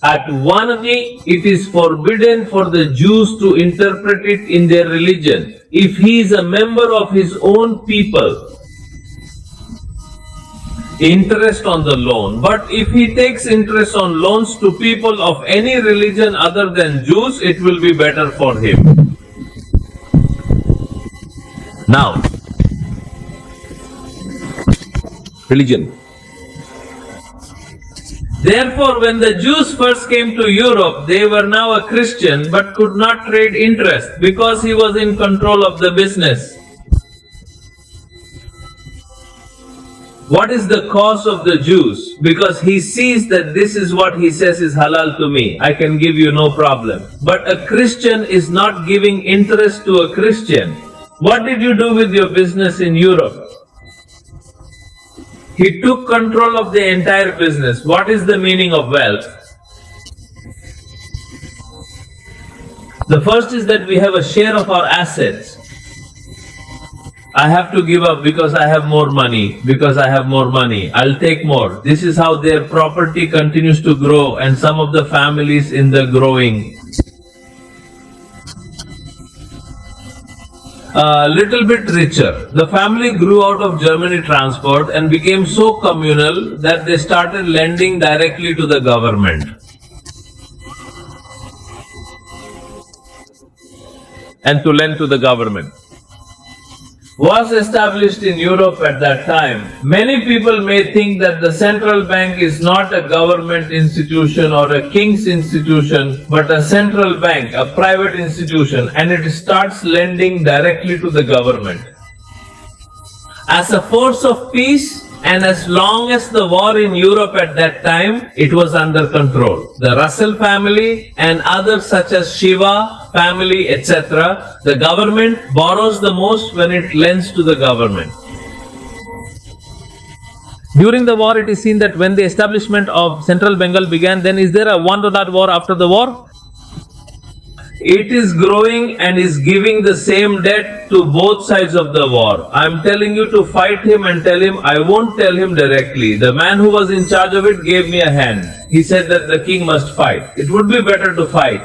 At one knee, it is forbidden for the Jews to interpret it in their religion. If he is a member of his own people, interest on the loan. But if he takes interest on loans to people of any religion other than Jews, it will be better for him. Now, religion. Therefore, when the Jews first came to Europe, they were now a Christian but could not trade interest because he was in control of the business. What is the cause of the Jews? Because he sees that this is what he says is halal to me. I can give you no problem. But a Christian is not giving interest to a Christian. What did you do with your business in Europe? He took control of the entire business. What is the meaning of wealth? The first is that we have a share of our assets. I have to give up because I have more money. Because I have more money, I'll take more. This is how their property continues to grow, and some of the families in the growing. A little bit richer. The family grew out of Germany transport and became so communal that they started lending directly to the government. And to lend to the government was established in Europe at that time. Many people may think that the central bank is not a government institution or a king's institution, but a central bank, a private institution, and it starts lending directly to the government. As a force of peace, and as long as the war in Europe at that time, it was under control. The Russell family and others such as Shiva family, etc., the government borrows the most when it lends to the government. During the war, it is seen that when the establishment of Central Bengal began, then is there a one war after the war? It is growing and is giving the same debt to both sides of the war. I am telling you to fight him and tell him. I won't tell him directly. The man who was in charge of it gave me a hand. He said that the king must fight. It would be better to fight.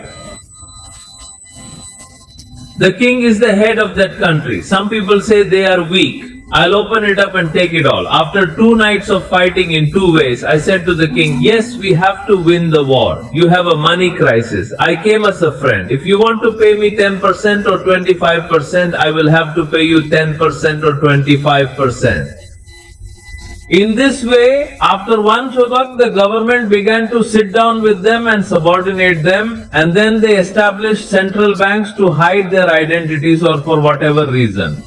The king is the head of that country. Some people say they are weak. I'll open it up and take it all. After 2 nights of fighting in 2 ways, I said to the king, yes, we have to win the war. You have a money crisis. I came as a friend. If you want to pay me 10% or 25%, I will have to pay you 10% or 25%. In this way, after one Shodak, the government began to sit down with them and subordinate them, and then they established central banks to hide their identities or for whatever reason.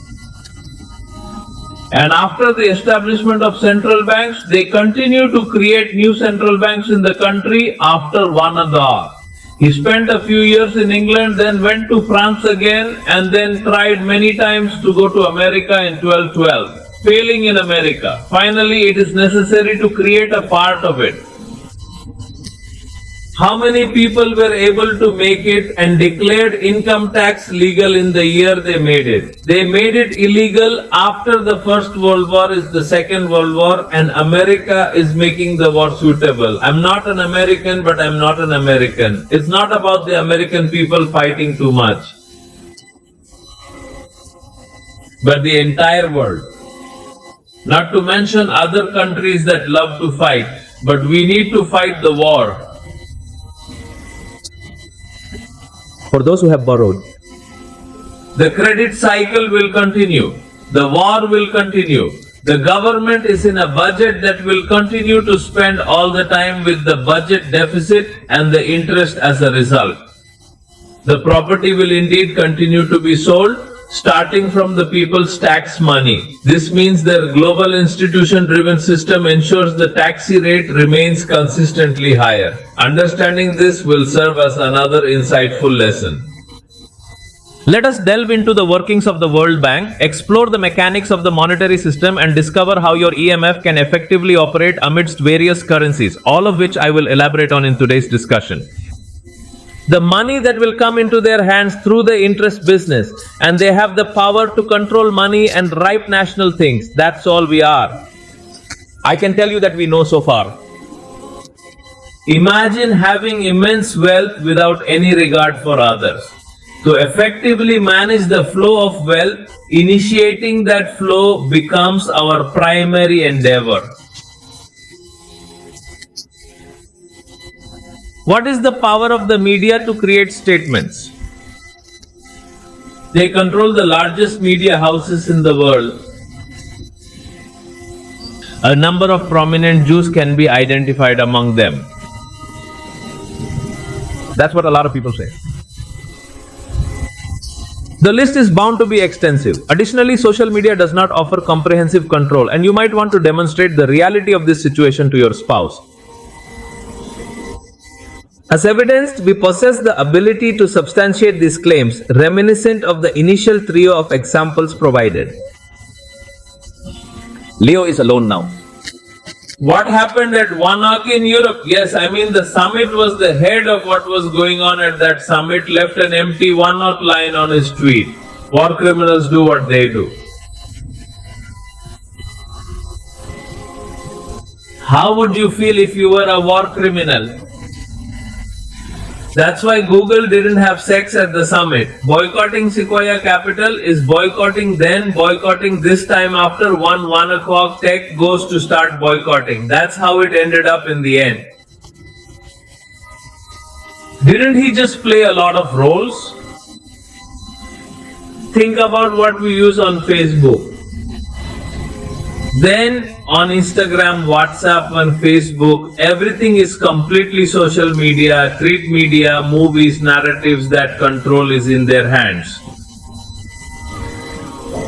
And after the establishment of central banks, they continue to create new central banks in the country after one another. He spent a few years in England, then went to France again, and then tried many times to go to America in 1212. Failing in America. Finally, it is necessary to create a part of it. How many people were able to make it and declared income tax legal in the year they made it? They made it illegal after the First World War is the Second World War, and America is making the war suitable. I'm not an American, but I'm not an American. It's not about the American people fighting too much, but the entire world. Not to mention other countries that love to fight, but we need to fight the war. For those who have borrowed, the credit cycle will continue. The war will continue. The government is in a budget that will continue to spend all the time with the budget deficit and the interest as a result. The property will indeed continue to be sold, starting from the people's tax money. This means their global institution-driven system ensures the tax rate remains consistently higher. Understanding this will serve as another insightful lesson. let us delve into the workings of the World Bank, explore the mechanics of the monetary system, and discover how your EMF can effectively operate amidst various currencies, all of which I will elaborate on in today's discussion. The money that will come into their hands through the interest business, and they have the power to control money and ripe national things. That's all we are. I can tell you that we know so far. Imagine having immense wealth without any regard for others. To effectively manage the flow of wealth, initiating that flow becomes our primary endeavor. What is the power of the media to create statements? They control the largest media houses in the world. A number of prominent Jews can be identified among them. That's what a lot of people say. The list is bound to be extensive. Additionally, social media does not offer comprehensive control, and you might want to demonstrate the reality of this situation to your spouse. As evidenced, we possess the ability to substantiate these claims, reminiscent of the initial trio of examples provided. Leo is alone now. What happened at Warnock in Europe? Yes, I mean the summit was the head of what was going on at that summit, left an empty Warnock line on his tweet. War criminals do what they do. How would you feel if you were a war criminal? That's why Google didn't have sex at the summit. Boycotting Sequoia Capital is boycotting then, boycotting this time after 1 o'clock tech goes to start boycotting. That's how it ended up in the end. Didn't he just play a lot of roles? Think about what we use on Facebook. Then on Instagram, WhatsApp, and Facebook, everything is completely social media, treat media, movies, narratives. That control is in their hands.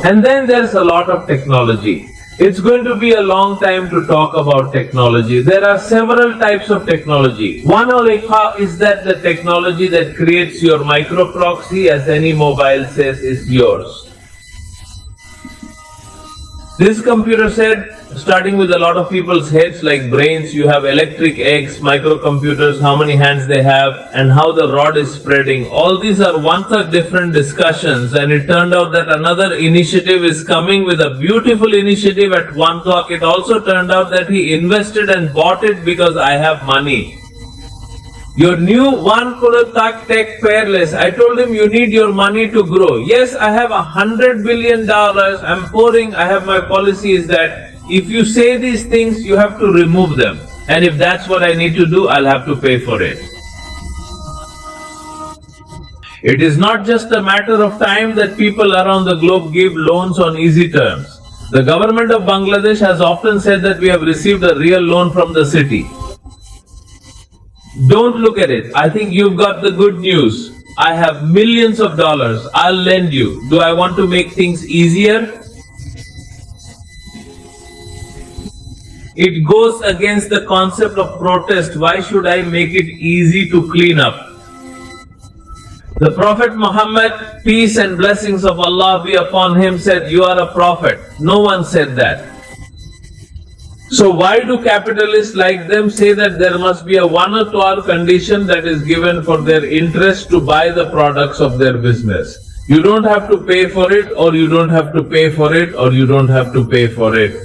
And then there's a lot of technology. It's going to be a long time to talk about technology. There are several types of technology. One is that the technology that creates your microproxy, as any mobile says, is yours. This computer said, starting with a lot of people's heads like brains, you have electric eggs, microcomputers, how many hands they have, and how the rod is spreading. All these are one-third different discussions, and it turned out that another initiative is coming with a beautiful initiative at 1 o'clock. It also turned out that he invested and bought it because I have money. Your new 1 crore tech pairless. I told him you need your money to grow. Yes, I have $100 billion. I'm pouring. I have my policy is that if you say these things, you have to remove them. And if that's what I need to do, I'll have to pay for it. It is not just a matter of time that people around the globe give loans on easy terms. The government of Bangladesh has often said that we have received a real loan from the city. Don't look at it. I think you've got the good news. I have millions of dollars. I'll lend you. Do I want to make things easier? It goes against the concept of protest. Why should I make it easy to clean up? The Prophet Muhammad, peace and blessings of Allah be upon him, said, you are a prophet. No one said that. So why do capitalists like them say that there must be a 1 or 2 hour condition that is given for their interest to buy the products of their business? You don't have to pay for it, or you don't have to pay for it, or you don't have to pay for it.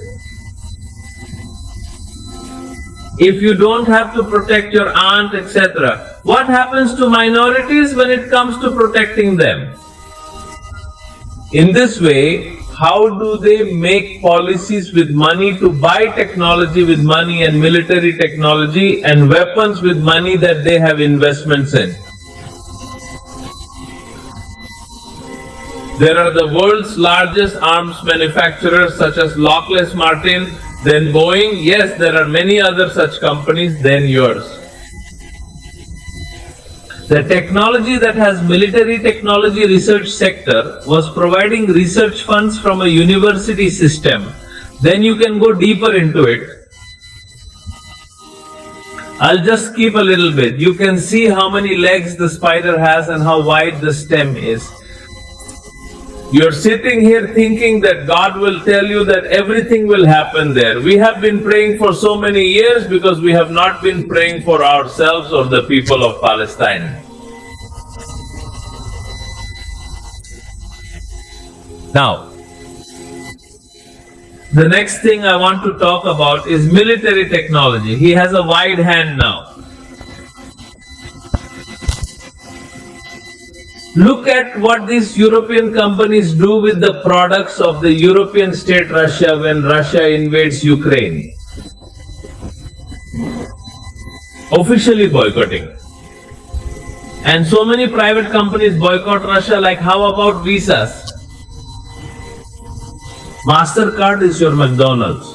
If you don't have to protect your aunt, etc., what happens to minorities when it comes to protecting them? In this way, how do they make policies with money to buy technology with money and military technology and weapons with money that they have investments in? There are the world's largest arms manufacturers such as Lockheed Martin, then Boeing. Yes, there are many other such companies than yours. The technology that has military technology research sector was providing research funds from a university system. Then you can go deeper into it. I'll just skip a little bit. You can see how many legs the spider has and how wide the stem is. You're sitting here thinking that God will tell you that everything will happen there. We have been praying for so many years because we have not been praying for ourselves or the people of Palestine. Now, the next thing I want to talk about is military technology. He has a wide hand now. Look at what these European companies do with the products of the European state Russia when Russia invades Ukraine. Officially boycotting. And so many private companies boycott Russia, like how about visas? MasterCard is your McDonald's.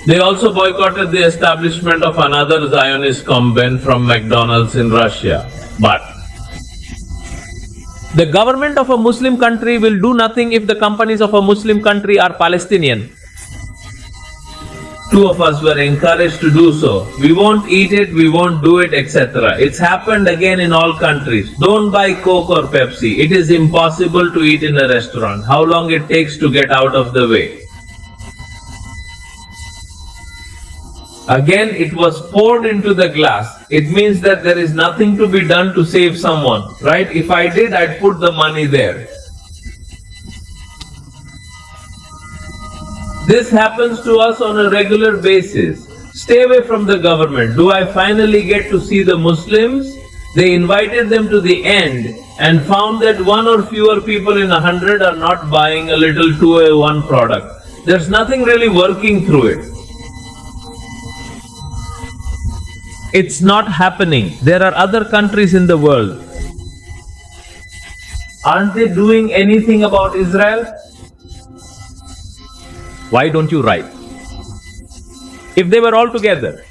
They also boycotted the establishment of another Zionist convent from McDonald's in Russia. But The government of a Muslim country will do nothing if the companies of a Muslim country are Palestinian. two of us were encouraged to do so. We won't eat it, we won't do it, etc. It's happened again in all countries. Don't buy Coke or Pepsi. It is impossible to eat in a restaurant. How long it takes to get out of the way. Again, it was poured into the glass. It means that there is nothing to be done to save someone, right? If I did, I'd put the money there. This happens to us on a regular basis. Stay away from the government. Do I finally get to see the Muslims? They invited them to the end and found that one or fewer people in 100 are not buying a little 2A1 product. There's nothing really working through it. It's not happening. There are other countries in the world. Aren't they doing anything about Israel? Why don't you write? If they were all together,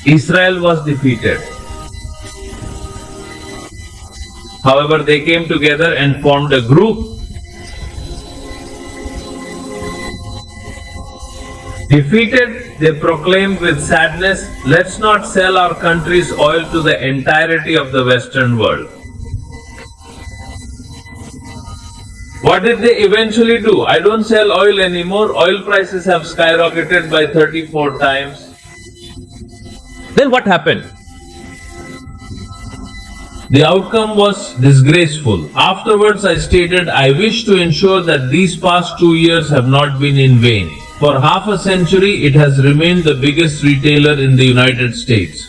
Israel was defeated. However, they came together and formed a group. Defeated, they proclaimed with sadness, let's not sell our country's oil to the entirety of the Western world. What did they eventually do? I don't sell oil anymore. Oil prices have skyrocketed by 34 times. then what happened? The outcome was disgraceful. Afterwards, I stated, I wish to ensure that these past 2 years have not been in vain. For half a century, it has remained the biggest retailer in the United States.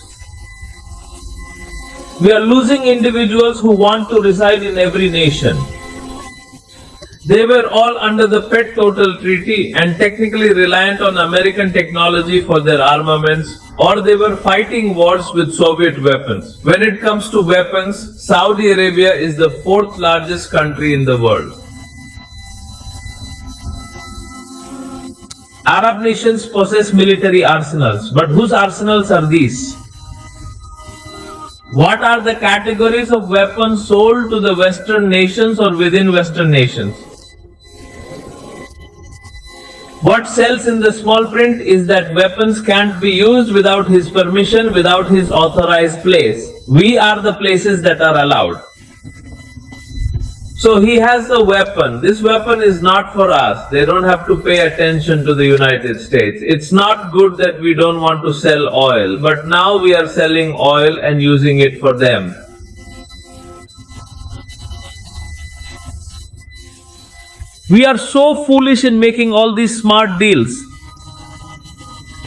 We are losing individuals who want to reside in every nation. They were all under the Pet Total Treaty and technically reliant on American technology for their armaments, or they were fighting wars with Soviet weapons. When it comes to weapons, Saudi Arabia is the 4th largest country in the world. Arab nations possess military arsenals, but whose arsenals are these? What are the categories of weapons sold to the Western nations or within Western nations? What sells in the small print is that weapons can't be used without his permission, without his authorized place. We are the places that are allowed. So he has a weapon. This weapon is not for us. They don't have to pay attention to the United States. It's not good that we don't want to sell oil, but now we are selling oil and using it for them. We are so foolish in making all these smart deals.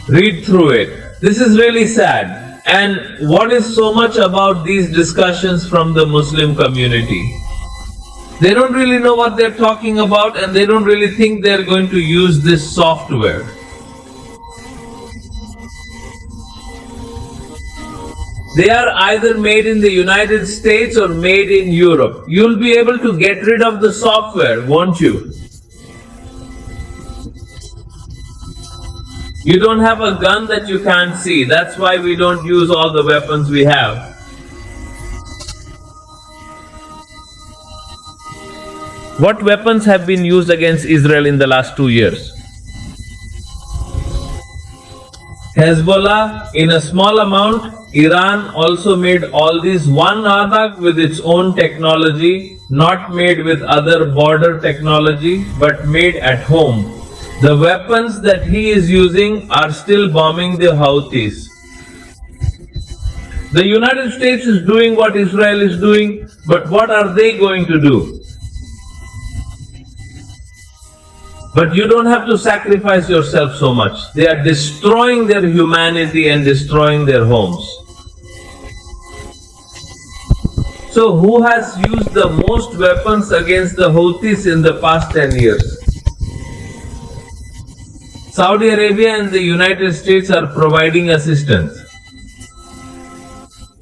Read through it. This is really sad. And what is so much about these discussions from the Muslim community? They don't really know what they're talking about, and they don't really think they're going to use this software. They are either made in the United States or made in Europe. You'll be able to get rid of the software, won't you? You don't have a gun that you can't see. That's why we don't use all the weapons we have. What weapons have been used against Israel in the last 2 years? Hezbollah in a small amount. Iran also made all these one Adak with its own technology, not made with other border technology, but made at home. The weapons that he is using are still bombing the Houthis. The United States is doing what Israel is doing, but what are they going to do? But you don't have to sacrifice yourself so much. They are destroying their humanity and destroying their homes. So who has used the most weapons against the Houthis in the past 10 years? Saudi Arabia and the United States are providing assistance.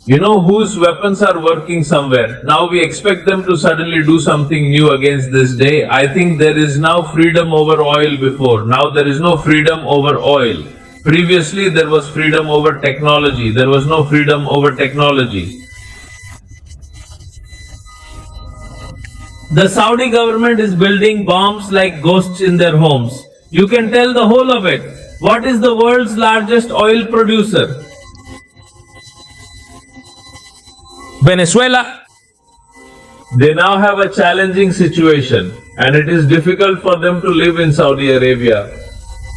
You know whose weapons are working somewhere. Now we expect them to suddenly do something new against this day. I think there is now freedom over oil before. Now there is no freedom over oil. Previously there was freedom over technology. There was no freedom over technology. The Saudi government is building bombs like ghosts in their homes. You can tell the whole of it. What is the world's largest oil producer? Venezuela. They now have a challenging situation, and it is difficult for them to live in Saudi Arabia.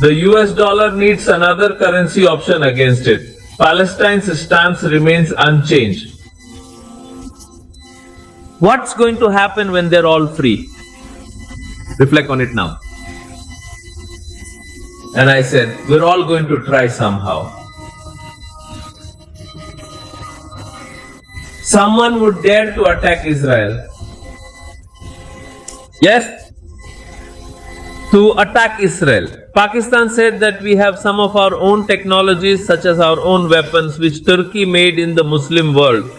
The US dollar needs another currency option against it. Palestine's stance remains unchanged. What's going to happen when they're all free? Reflect on it now. And I said, we're all going to try somehow. Someone would dare to attack Israel. Yes? To attack Israel. Pakistan said that we have some of our own technologies, such as our own weapons, which Turkey made in the Muslim world.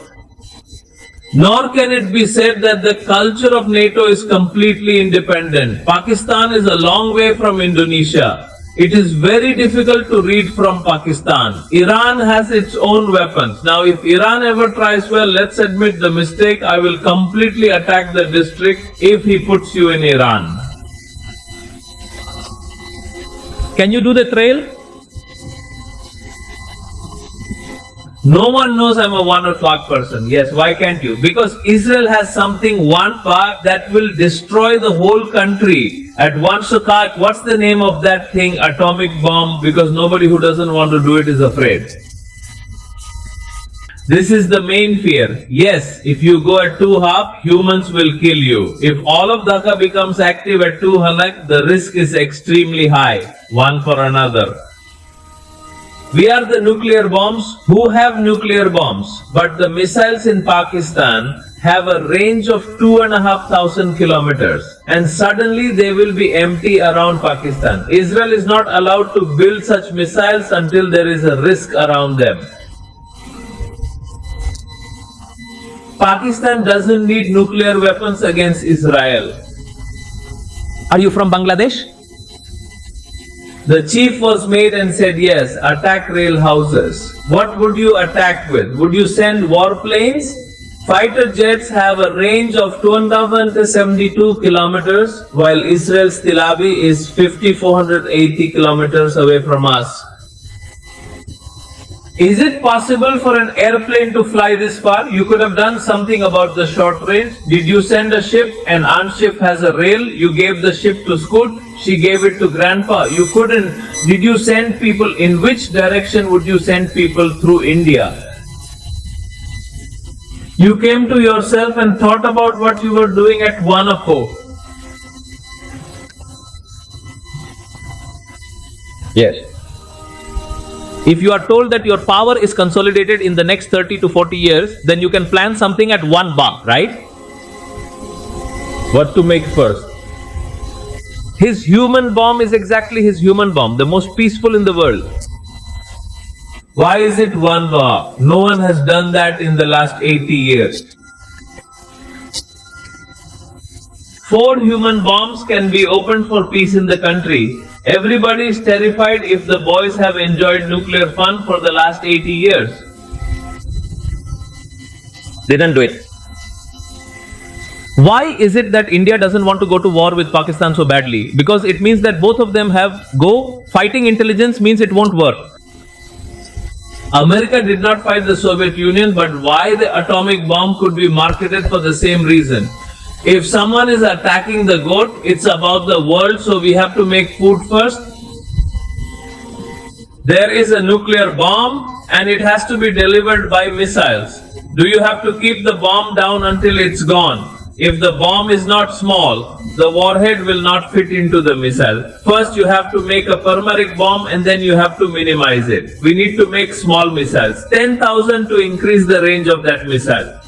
Nor can it be said that the culture of NATO is completely independent. Pakistan is a long way from Indonesia. It is very difficult to read from Pakistan. Iran has its own weapons. Now, if Iran ever tries, well, let's admit the mistake. I will completely attack the district if he puts you in Iran. Can you do the trail? No one knows I'm a 1 o'clock person. Yes, why can't you? Because Israel has something, one part that will destroy the whole country at one shot. What's the name of that thing? Atomic bomb, because nobody who doesn't want to do it is afraid. This is the main fear. Yes, if you go at 2 half, humans will kill you. If all of Dhaka becomes active at 2 halak, the risk is extremely high, one for another. We are the nuclear bombs who have nuclear bombs, but the missiles in Pakistan have a range of 2,500 kilometers, and suddenly they will be empty around Pakistan. Israel is not allowed to build such missiles until there is a risk around them. Pakistan doesn't need nuclear weapons against Israel. Are you from Bangladesh? The chief was made and said, yes, attack rail houses. What would you attack with? Would you send warplanes? Fighter jets have a range of 2,072 kilometers, while Israel's Tel Aviv is 5,480 kilometers away from us. Is it possible for an airplane to fly this far? You could have done something about the short range. Did you send a ship? An aunt ship has a rail. You gave the ship to Scoot. She gave it to Grandpa. You couldn't. Did you send people? In which direction would you send people through India? You came to yourself and thought about what you were doing at Wanako. Yes. If you are told that your power is consolidated in the next 30 to 40 years, then you can plan something at one bar, right? What to make first? His human bomb is exactly his human bomb, the most peaceful in the world. Why is it one bar? No one has done that in the last 80 years. 4 human bombs can be opened for peace in the country. Everybody is terrified if the boys have enjoyed nuclear fun for the last 80 years. They didn't do it. Why is it that India doesn't want to go to war with Pakistan so badly? Because it means that both of them have fighting intelligence means it won't work. America did not fight the Soviet Union, but why the atomic bomb could be marketed for the same reason. If someone is attacking the goat, it's about the world, so we have to make food first. There is a nuclear bomb and it has to be delivered by missiles. Do you have to keep the bomb down until it's gone? If the bomb is not small, the warhead will not fit into the missile. First you have to make a permaric bomb and then you have to minimize it. We need to make small missiles, 10,000 to increase the range of that missile.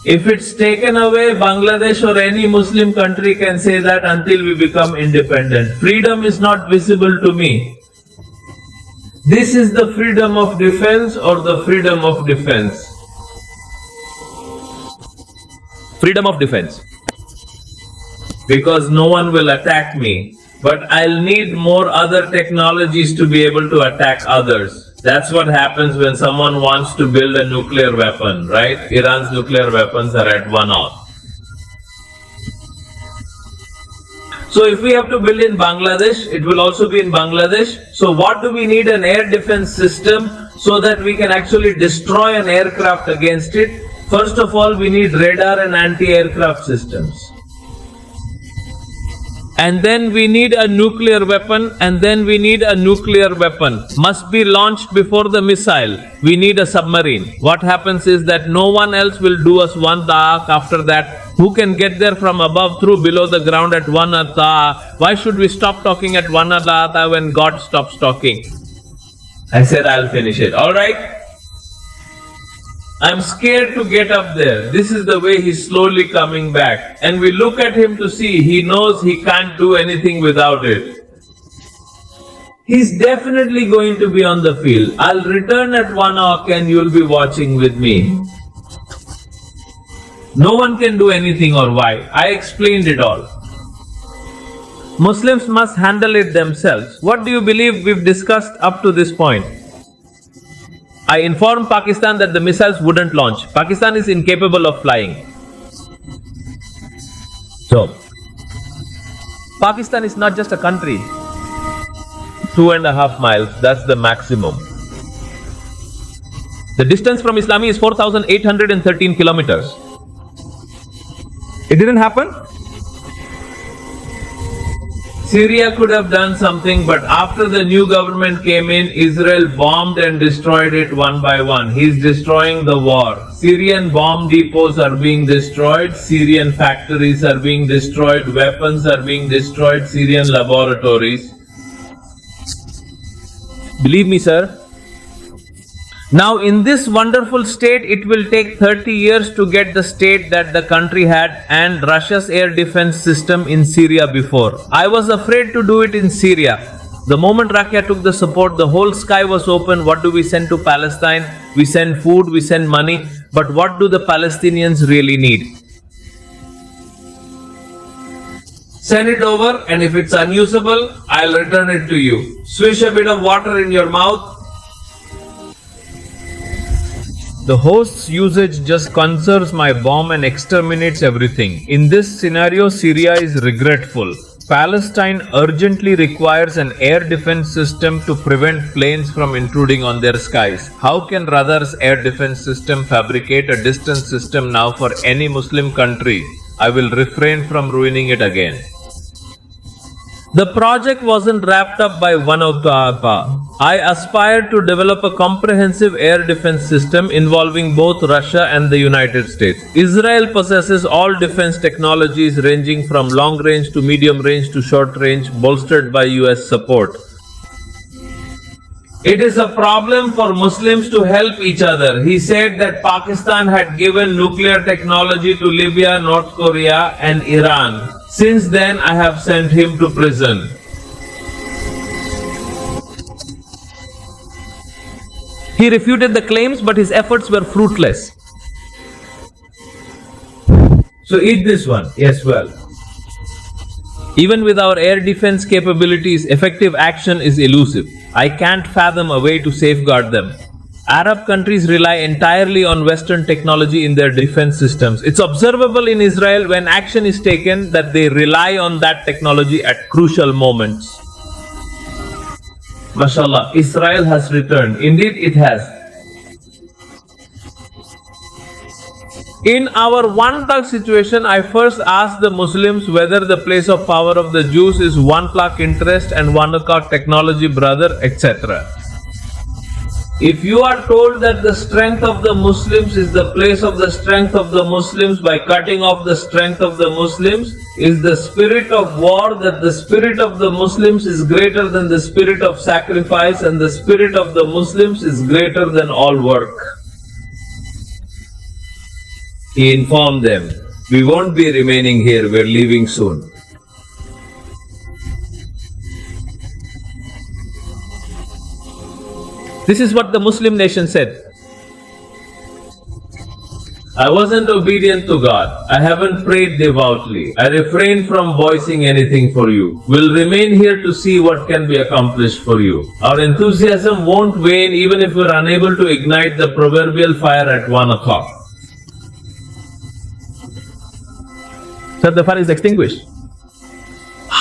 If it's taken away, Bangladesh or any Muslim country can say that until we become independent. Freedom is not visible to me. This is the freedom of defense or the freedom of defense. Freedom of defense. Because no one will attack me. But I'll need more other technologies to be able to attack others. That's what happens when someone wants to build a nuclear weapon, right? Iran's nuclear weapons are at 1 hour. So if we have to build in Bangladesh, it will also be in Bangladesh. So what do we need? An air defense system so that we can actually destroy an aircraft against it. First of all, we need radar and anti-aircraft systems. And then we need a nuclear weapon, and then we need a nuclear weapon. Must be launched before the missile. We need a submarine. What happens is that no one else will do us one ta'ak after that. Who can get there from above through below the ground at one ta'ak? Why should we stop talking at one ta'ak when God stops talking? I said I'll finish it. Alright? I'm scared to get up there. This is the way he's slowly coming back. And we look at him to see, he knows he can't do anything without it. He's definitely going to be on the field. I'll return at 1 o'clock and you'll be watching with me. No one can do anything or why. I explained it all. Muslims must handle it themselves. What do you believe we've discussed up to this point? I informed Pakistan that the missiles wouldn't launch. Pakistan is incapable of flying. So, Pakistan is not just a country. 2.5 miles, that's the maximum. The distance from Islami is 4,813 kilometers. It didn't happen? Syria could have done something, but after the new government came in, Israel bombed and destroyed it one by one. He's destroying the war. Syrian bomb depots are being destroyed, Syrian factories are being destroyed, weapons are being destroyed, Syrian laboratories. Believe me, sir. Now, in this wonderful state, it will take 30 years to get the state that the country had and Russia's air defense system in Syria before. I was afraid to do it in Syria. The moment Rakia took the support, the whole sky was open. What do we send to Palestine? We send food, we send money. But what do the Palestinians really need? Send it over, and if it's unusable, I'll return it to you. Swish a bit of water in your mouth. The host's usage just conserves my bomb and exterminates everything. In this scenario, Syria is regretful. Palestine urgently requires an air defense system to prevent planes from intruding on their skies. How can Radar's air defense system fabricate a distance system now for any Muslim country? I will refrain from ruining it again. The project wasn't wrapped up by one of the APA. I aspired to develop a comprehensive air defense system involving both Russia and the United States. Israel possesses all defense technologies ranging from long range to medium range to short range, bolstered by US support. It is a problem for Muslims to help each other. He said that Pakistan had given nuclear technology to Libya, North Korea, and Iran. Since then, I have sent him to prison. He refuted the claims, but his efforts were fruitless. So eat this one. Yes, well. Even with our air defense capabilities, effective action is elusive. I can't fathom a way to safeguard them. Arab countries rely entirely on Western technology in their defense systems. It's observable in Israel when action is taken that they rely on that technology at crucial moments. MashaAllah, Israel has returned. Indeed, it has. In our one-talk situation, I first asked the Muslims whether the place of power of the Jews is 1 o'clock interest and 1 o'clock technology, brother, etc. If you are told that the strength of the Muslims is the place of the strength of the Muslims by cutting off the strength of the Muslims, is the spirit of war that the spirit of the Muslims is greater than the spirit of sacrifice and the spirit of the Muslims is greater than all work. He informed them, "We won't be remaining here, we're leaving soon." This is what the Muslim nation said. I wasn't obedient to God. I haven't prayed devoutly. I refrained from voicing anything for you. We'll remain here to see what can be accomplished for you. Our enthusiasm won't wane even if we're unable to ignite the proverbial fire at 1 o'clock. So the fire is extinguished.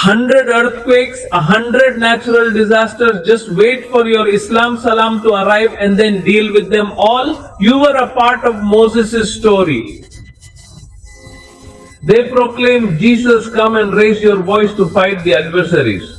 100 earthquakes, 100 natural disasters, just wait for your Islam salam to arrive and then deal with them all. You were a part of Moses' story. They proclaimed, "Jesus, come and raise your voice to fight the adversaries."